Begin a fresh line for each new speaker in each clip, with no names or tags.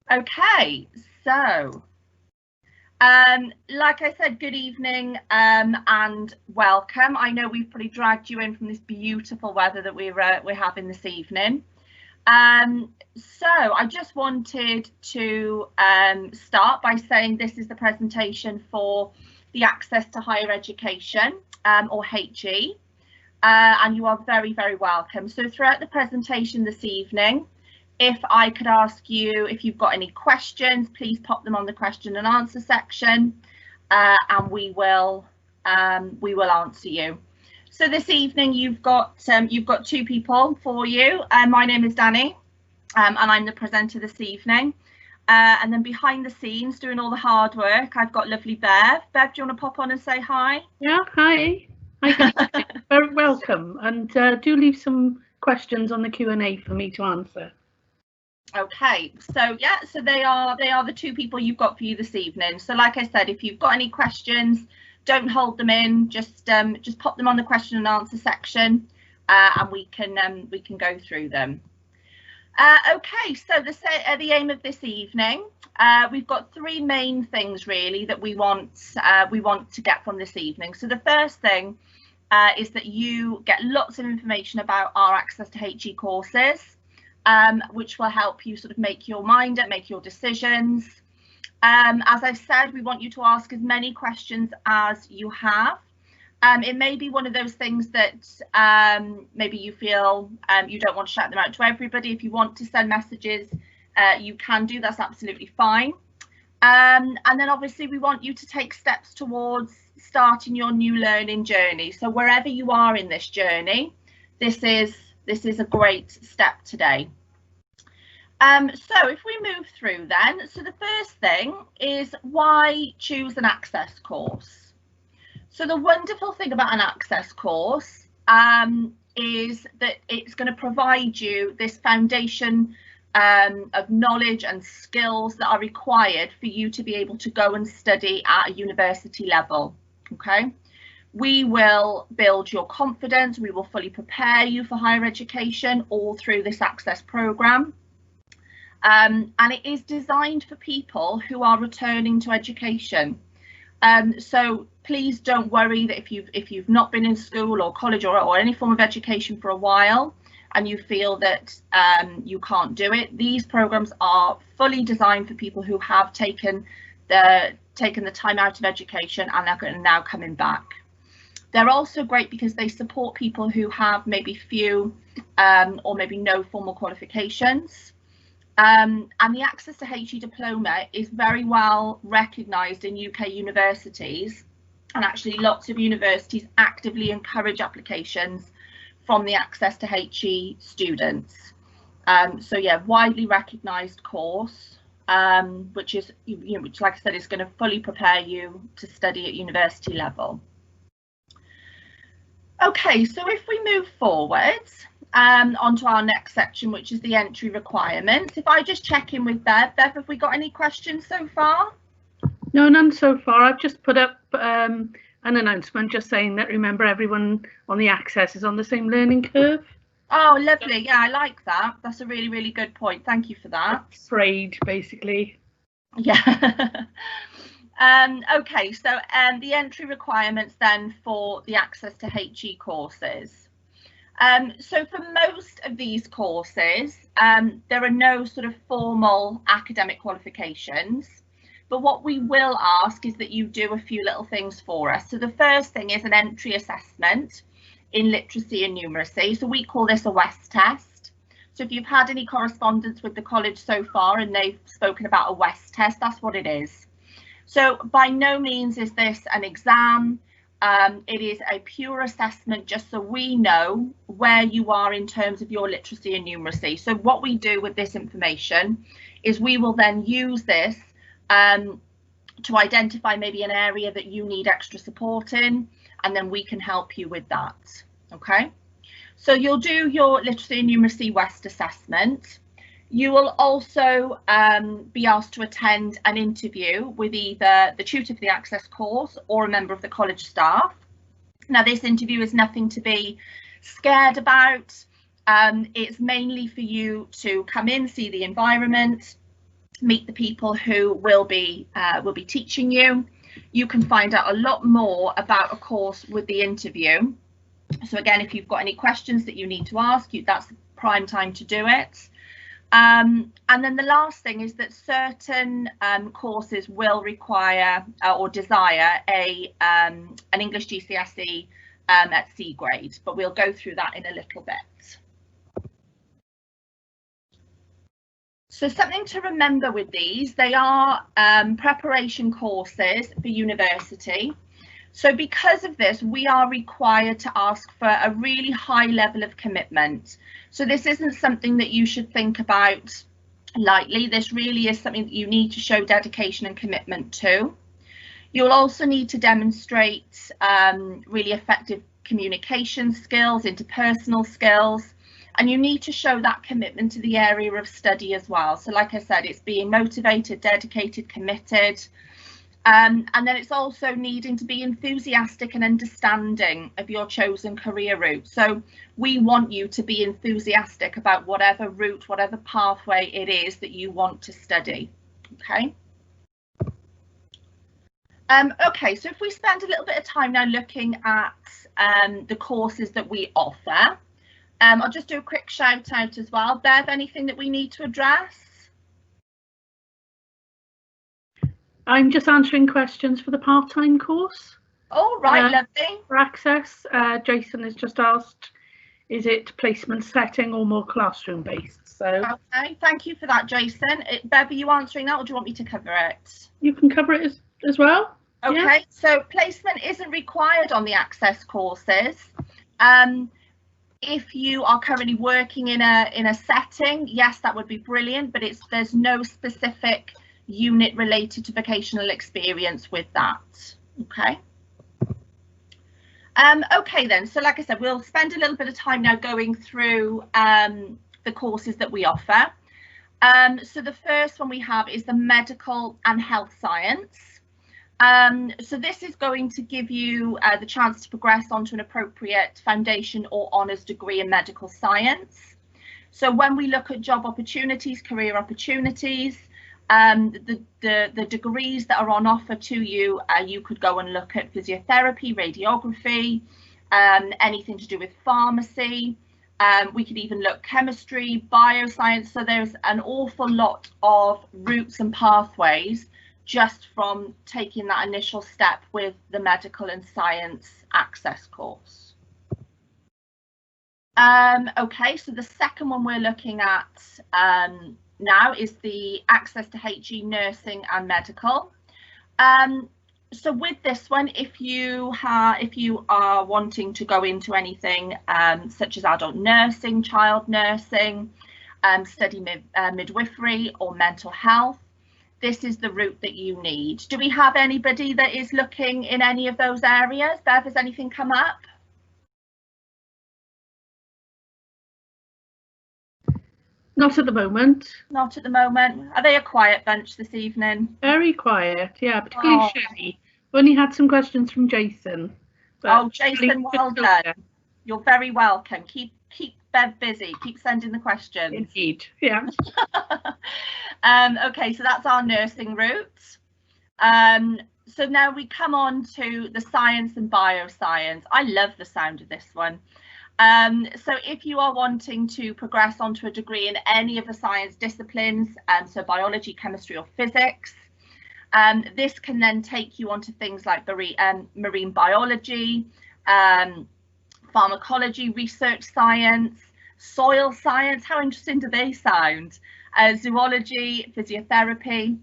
Okay, so like I said, good evening and welcome. I know we've probably dragged you in from this beautiful weather that we're having this evening. So I just wanted to start by saying this is the presentation for the Access to Higher Education, or HE, and you are very, very welcome. So throughout the presentation this evening, if I could ask you if you've got any questions, please pop them on the question and answer section, and we will answer you. So this evening you've got two people for you. My name is Danny, and I'm the presenter this evening. And then behind the scenes, doing all the hard work, I've got lovely Bev. Bev, do you want to pop on and say hi?
Yeah, hi. Hi, very welcome, and do leave some questions on the Q&A for me to answer.
Okay, so yeah, so they are the two people you've got for you this evening. So like I said, if you've got any questions, don't hold them in, just pop them on the question and answer section, and we can go through them. Okay, so the aim of this evening, we've got three main things really that we want to get from this evening. So the first thing is that you get lots of information about our Access to HE courses, which will help you sort of make your mind up, make your decisions. As I've said, we want you to ask as many questions as you have. It may be one of those things that maybe you feel you don't want to shout them out to everybody. If you want to send messages, you can do, that's absolutely fine. And then obviously we want you to take steps towards starting your new learning journey. So wherever you are in this journey, this is a great step today. So if we move through then, so the first thing is, why choose an access course? So the wonderful thing about an access course is that it's going to provide you this foundation of knowledge and skills that are required for you to be able to go and study at a university level. Okay, we will build your confidence, we will fully prepare you for higher education all through this access programme. And it is designed for people who are returning to education. So please don't worry that if you've not been in school or college or any form of education for a while and you feel that you can't do it, these programs are fully designed for people who have taken the time out of education and are now coming back. They're also great because they support people who have maybe few or maybe no formal qualifications. And the Access to HE diploma is very well recognised in UK universities, and actually lots of universities actively encourage applications from the Access to HE students. So yeah, widely recognised course, which is, which like I said, is going to fully prepare you to study at university level. Okay, so if we move forwards onto our next section, which is the entry requirements. If I just check in with Bev, have we got any questions so far?
No, none so far. I've just put up an announcement just saying that remember everyone on the access is on the same learning curve.
Oh, lovely. Yeah, I like that. That's a really, really good point. Thank you for that.
Sprayed, basically.
Yeah. Okay, so the entry requirements then for the Access to HE courses. So for most of these courses, there are no sort of formal academic qualifications, but what we will ask is that you do a few little things for us. So the first thing is an entry assessment in literacy and numeracy. So we call this a WEST test. So if you've had any correspondence with the college so far and they've spoken about a WEST test, that's what it is. So by no means is this an exam. It is a pure assessment just so we know where you are in terms of your literacy and numeracy. So what we do with this information is we will then use this to identify maybe an area that you need extra support in, and then we can help you with that. Okay, so you'll do your literacy and numeracy WEST assessment. You will also be asked to attend an interview with either the tutor for the access course or a member of the college staff. Now, this interview is nothing to be scared about. It's mainly for you to come in, see the environment, meet the people who will be teaching you. You can find out a lot more about a course with the interview. So again, if you've got any questions that you need to ask, that's the prime time to do it. And then the last thing is that certain courses will require or desire an English GCSE at C grade, but we'll go through that in a little bit. So something to remember with these, they are preparation courses for university. So because of this, we are required to ask for a really high level of commitment. So this isn't something that you should think about lightly. This really is something that you need to show dedication and commitment to. You'll also need to demonstrate really effective communication skills, interpersonal skills, and you need to show that commitment to the area of study as well. So like I said, it's being motivated, dedicated, committed. And then it's also needing to be enthusiastic and understanding of your chosen career route. So we want you to be enthusiastic about whatever route, whatever pathway it is that you want to study. Okay. Okay, so if we spend a little bit of time now looking at the courses that we offer, I'll just do a quick shout out as well. Bev, anything that we need to address?
I'm just answering questions for the part-time course.
Oh, right, lovely.
For access, Jason has just asked, is it placement setting or more classroom based? So
okay, thank you for that, Jason. Bev, are you answering that or do you want me to cover it?
You can cover it as well.
Okay, yeah. So placement isn't required on the access courses. If you are currently working in a setting, yes, that would be brilliant, but there's no specific unit related to vocational experience with that. Okay. Okay then, so like I said, we'll spend a little bit of time now going through the courses that we offer. So the first one we have is the medical and health science. So this is going to give you the chance to progress onto an appropriate foundation or honours degree in medical science. So when we look at job opportunities, career opportunities, the degrees that are on offer to you, you could go and look at physiotherapy, radiography, anything to do with pharmacy. We could even look chemistry, bioscience. So there's an awful lot of routes and pathways just from taking that initial step with the medical and science access course. Okay, so the second one we're looking at now is the access to HE nursing and medical. So with this one, if you are wanting to go into anything such as adult nursing, child nursing, study midwifery or mental health, this is the route that you need. Do we have anybody that is looking in any of those areas? Bev, has anything come up?
Not at the moment.
Not at the moment. Are they a quiet bunch this evening?
Very quiet, yeah, particularly Shelley. We only had some questions from Jason.
Oh, Jason, well done. You're very welcome. Keep Bev busy. Keep sending the questions.
Indeed, yeah.
Okay, so that's our nursing route. So now we come on to the science and bioscience. I love the sound of this one. So if you are wanting to progress onto a degree in any of the science disciplines, so biology, chemistry or physics, this can then take you onto things like marine biology, pharmacology, research science, soil science. How interesting do they sound? Zoology, physiotherapy.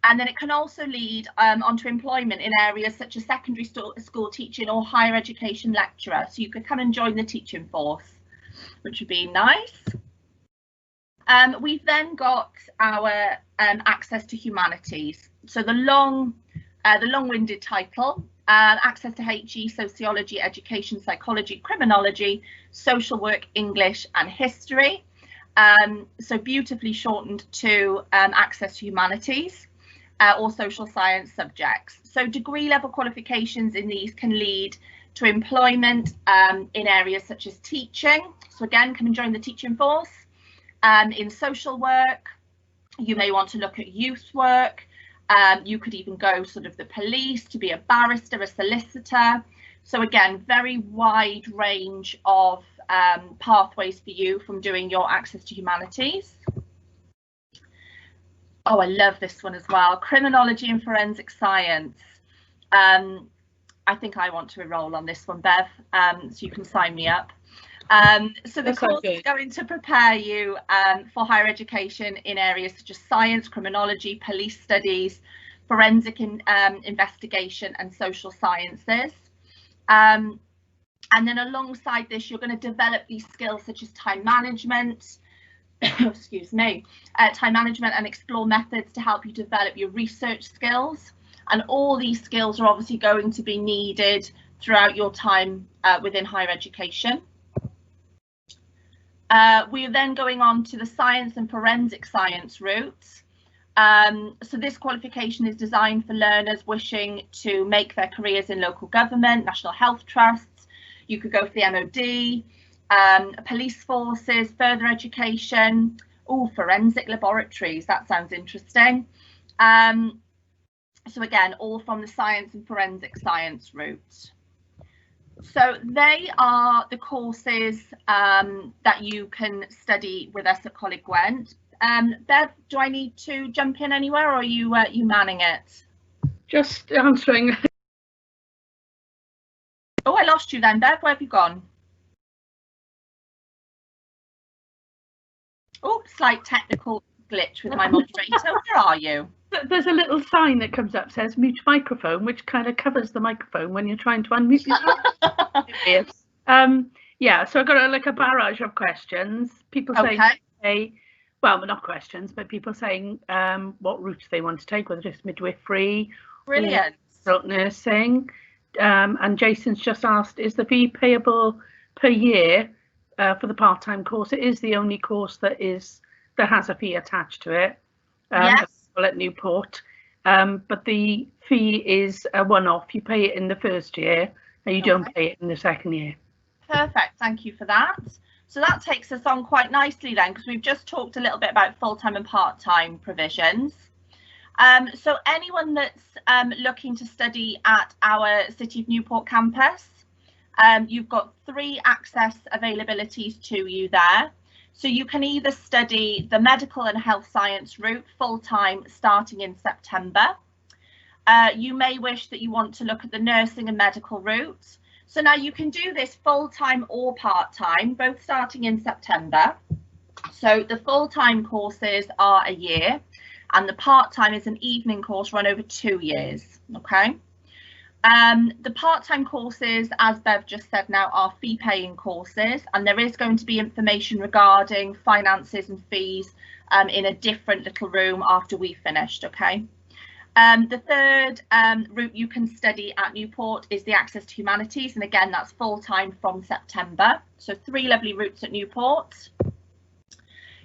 And then it can also lead onto employment in areas such as secondary school teaching or higher education lecturer. So you could come and join the teaching force, which would be nice. We've then got our access to humanities. So the long-winded title, access to HE, sociology, education, psychology, criminology, social work, English and history. So beautifully shortened to access to humanities. Or social science subjects. So degree level qualifications in these can lead to employment in areas such as teaching. So again, come and join the teaching force. In social work, You may want to look at youth work. You could even go sort of the police, to be a barrister, a solicitor. So again, very wide range of pathways for you from doing your Access to Humanities. Oh, I love this one as well. Criminology and Forensic Science. I think I want to enroll on this one, Bev, so you can sign me up. So the course is going to prepare you for higher education in areas such as science, criminology, police studies, forensic investigation and social sciences. And then alongside this, you're going to develop these skills such as time management, excuse me, time management, and explore methods to help you develop your research skills. And all these skills are obviously going to be needed throughout your time within higher education. We are then going on to the science and forensic science route. So this qualification is designed for learners wishing to make their careers in local government, national health trusts. You could go for the MOD, police forces, further education. Oh, forensic laboratories, that sounds interesting. So again, all from the science and forensic science route. So they are the courses that you can study with us at Coleg Gwent. Bev, do I need to jump in anywhere, or are you manning it?
Just answering.
Oh, I lost you then, Bev. Where have you gone? Oh, slight technical glitch with my moderator. Where are you?
There's a little sign that comes up, says mute microphone, which kind of covers the microphone when you're trying to unmute yourself. Yeah, so I've got like a barrage of questions. People saying, well, not questions, but people saying what route they want to take, whether it's midwifery,
brilliant,
adult nursing. And Jason's just asked, is the fee payable per year for the part-time course? It is the only course that has a fee attached to it.
Yes.
At Newport, but the fee is a one-off. You pay it in the first year and you don't pay it in the second year.
Perfect, thank you for that. So that takes us on quite nicely then, because we've just talked a little bit about full-time and part-time provisions. So anyone that's looking to study at our City of Newport campus, you've got 3 access availabilities to you there. So you can either study the medical and health science route full-time starting in September. You may wish that you want to look at the nursing and medical route. So now you can do this full-time or part-time, both starting in September. So the full-time courses are a year and the part-time is an evening course run over 2 years, okay? The part-time courses, as Bev just said now, are fee-paying courses, and there is going to be information regarding finances and fees in a different little room after we've finished, okay? The third route you can study at Newport is the Access to Humanities, and again, that's full-time from September. So 3 lovely routes at Newport.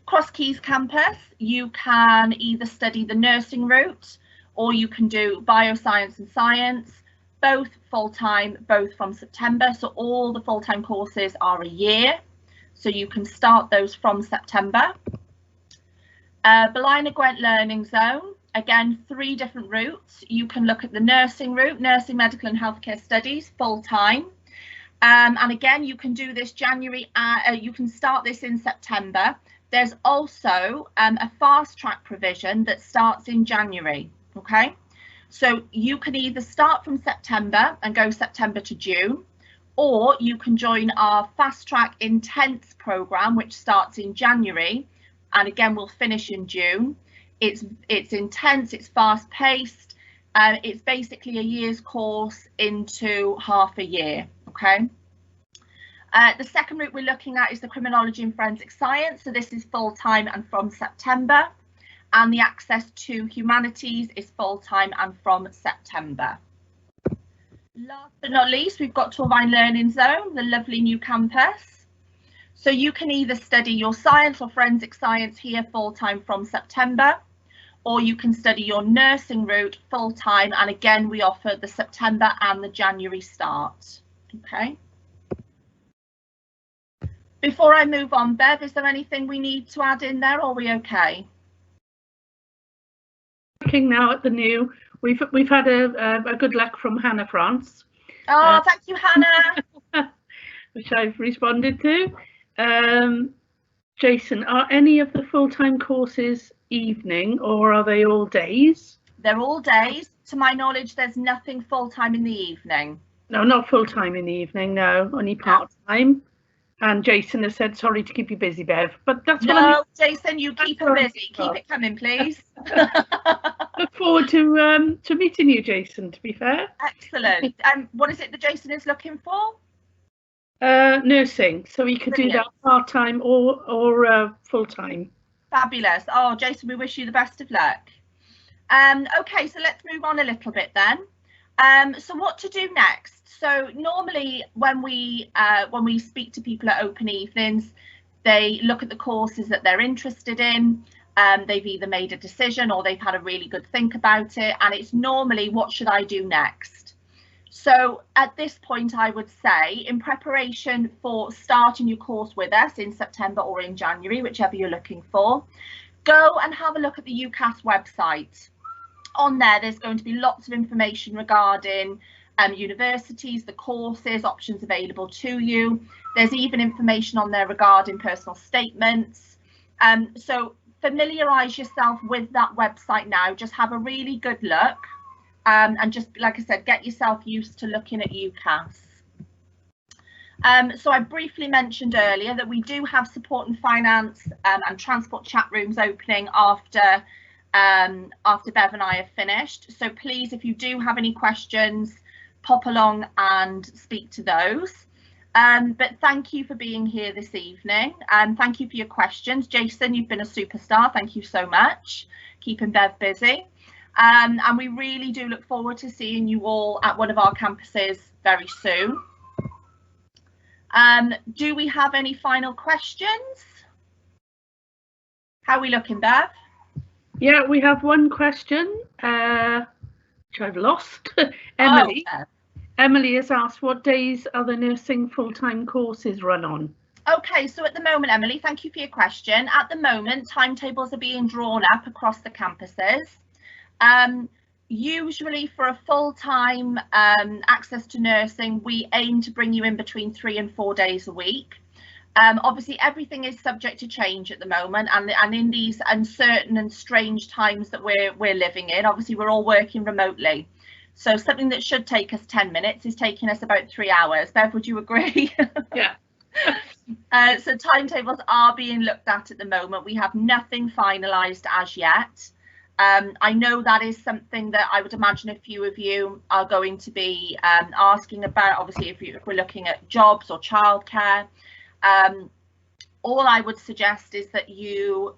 Cross Keys campus, you can either study the nursing route or you can do bioscience and science, both full-time, both from September. So all the full-time courses are a year, so you can start those from September. Belaina Gwent Learning Zone, again, 3 different routes. You can look at the nursing route, nursing, medical and healthcare studies, full-time. And again, you can do this January, you can start this in September. There's also a fast track provision that starts in January, okay? So you can either start from September and go September to June, or you can join our fast track intense program, which starts in January, and again we'll finish in June. It's intense, it's fast paced, it's basically a year's course into half a year, okay? The second route we're looking at is the Criminology and Forensic Science, so this is full-time and from September. And the Access to Humanities is full-time and from September. Last but not least, we've got Torvine Learning Zone, the lovely new campus. So you can either study your science or forensic science here full-time from September, or you can study your nursing route full-time, and again we offer the September and the January start. Okay. Before I move on, Bev, is there anything we need to add in there, or are we okay?
looking now at the new. We've had a good luck from Hannah France.
Oh, thank you, Hannah.
Which I've responded to. Jason, are any of the full-time courses evening or are they all days?
They're all days. To my knowledge, there's nothing full-time in the evening.
No, not full-time in the evening, no, only part-time. And Jason has said, sorry to keep you busy, Bev, but that's what I mean.
No, Jason, you keep him busy. Keep it coming, please.
Look forward to meeting you, Jason, to be fair.
Excellent. What is it that Jason is looking for?
Nursing, so he could do that part-time or full-time.
Fabulous. Oh, Jason, we wish you the best of luck. Okay, so let's move on a little bit then. So what to do next? So normally when we speak to people at open evenings, they look at the courses that they're interested in. They've either made a decision or they've had a really good think about it, and it's normally, what should I do next? So at this point, I would say, in preparation for starting your course with us in September or in January, whichever you're looking for, go and have a look at the UCAS website. On there, there's going to be lots of information regarding universities, the courses, options available to you. There's even information on there regarding personal statements. So familiarise yourself with that website now. Just have a really good look. And just, like I said, get yourself used to looking at UCAS. So I briefly mentioned earlier that we do have support and finance and transport chat rooms opening after Bev and I have finished. So please, if you do have any questions, pop along and speak to those. But thank you for being here this evening, and thank you for your questions. Jason, you've been a superstar. Thank you so much. Keeping Bev busy. And we really do look forward to seeing you all at one of our campuses very soon. Do we have any final questions? How are we looking, Bev?
Yeah, we have one question, which I've lost. Emily.
Oh,
Emily has asked, what days are the nursing full-time courses run on?
Okay, so at the moment, Emily, thank you for your question. At the moment, timetables are being drawn up across the campuses. Usually for a full-time access to nursing, we aim to bring you in between 3 and 4 days a week. Obviously, everything is subject to change at the moment, and in these uncertain and strange times that we're living in, obviously we're all working remotely. So something that should take us 10 minutes is taking us about 3 hours. Bev, would you agree?
Yeah.
So timetables are being looked at the moment. We have nothing finalised as yet. I know that is something that I would imagine a few of you are going to be asking about. Obviously, if we're looking at jobs or childcare, all I would suggest is that you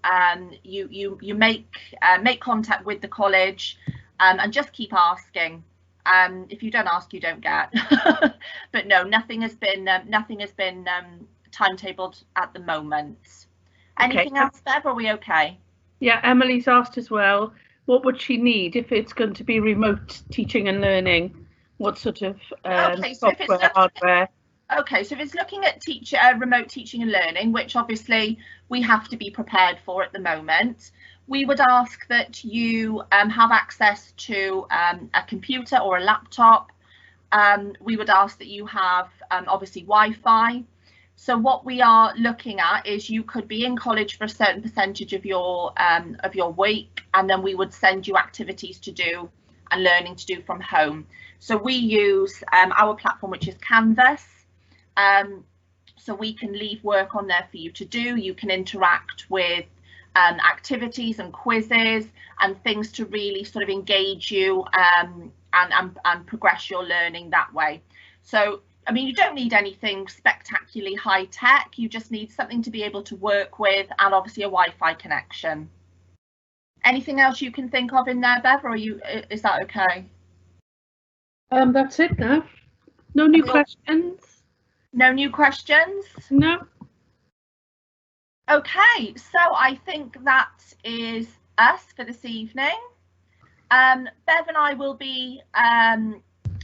make contact with the college and just keep asking. If you don't ask, you don't get. But no, nothing has been timetabled at the moment. Anything else, Bev? Are we okay?
Yeah, Emily's asked as well, what would she need if it's going to be remote teaching and learning? What sort of software, hardware?
Okay, so if it's looking at remote teaching and learning, which obviously we have to be prepared for at the moment, we would ask that you have access to a computer or a laptop. We would ask that you have obviously Wi-Fi. So what we are looking at is you could be in college for a certain percentage of your week, and then we would send you activities to do and learning to do from home. So we use our platform, which is Canvas. So we can leave work on there for you to do. You can interact with activities and quizzes and things to really sort of engage you and progress your learning that way. So I mean, you don't need anything spectacularly high tech. You just need something to be able to work with, and obviously a Wi-Fi connection. Anything else you can think of in there, Bev, or is that okay?
That's it now. No new questions? No new questions?
No. Okay, so I think that is us for this evening. Bev and I will be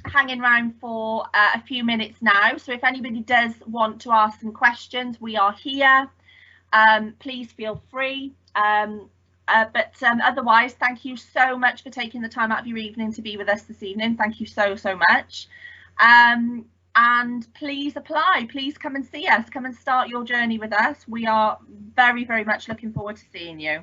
hanging around for a few minutes now, so if anybody does want to ask some questions, we are here. Please feel free. But otherwise, thank you so much for taking the time out of your evening to be with us this evening. Thank you so much. And please apply, please come and see us, come and start your journey with us. We are very much looking forward to seeing you.